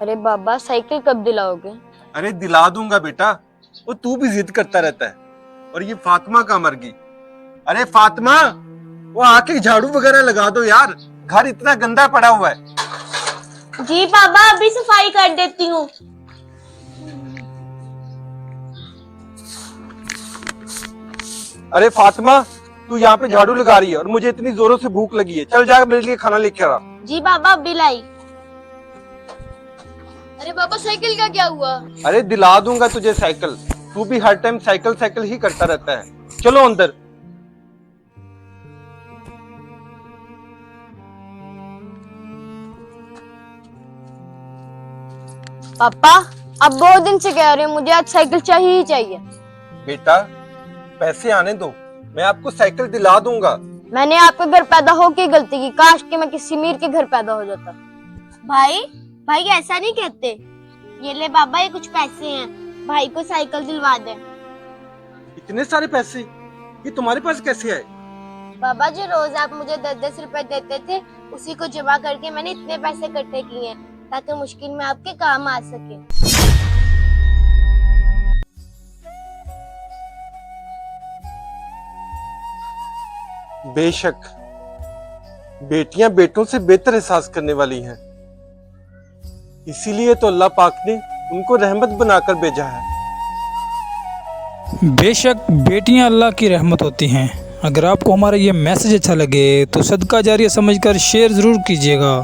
अरे बाबा साइकिल कब दिलाओगे? अरे दिला दूंगा बेटा, वो तू भी जिद करता रहता है। और ये फातिमा कहाँ मर गई? अरे फातिमा, वो आके झाड़ू वगैरह लगा दो यार, घर इतना गंदा पड़ा हुआ है। जी बाबा अभी सफाई कर देती हूँ। अरे फातिमा, तू यहाँ पे झाड़ू लगा रही है और मुझे इतनी जोरों से भूख लगी है, चल जा मेरे लिए खाना लेके आ। जी बाबा अभी लाई। अरे बाबा साइकिल का क्या हुआ? अरे दिला दूंगा तुझे साइकिल, तू भी हर टाइम साइकिल साइकिल ही करता रहता है। चलो अंदर। पापा अब बहुत दिन से कह रहे हैं मुझे आज साइकिल चाहिए ही चाहिए। बेटा पैसे आने दो, मैं आपको साइकिल दिला दूंगा। मैंने आपके घर पैदा होके गलती की, काश कि मैं किसी मीर के घर पैदा हो जाता। भाई भाई ऐसा नहीं कहते। ये ले बाबा, ये कुछ पैसे हैं, भाई को साइकिल दिलवा दे। इतने सारे पैसे ये तुम्हारे पास कैसे आए? बाबा जी रोज आप मुझे 10-10 रुपए देते थे, उसी को जमा करके मैंने इतने पैसे इकट्ठे किए हैं ताकि मुश्किल में आपके काम आ सके। बेशक बेटियां बेटों से बेहतर एहसास करने वाली हैं, इसीलिए तो अल्लाह पाक ने उनको रहमत बनाकर भेजा है। बेशक बेटियां अल्लाह की रहमत होती हैं। अगर आपको हमारा ये मैसेज अच्छा लगे तो सदका जारिया समझकर शेयर ज़रूर कीजिएगा।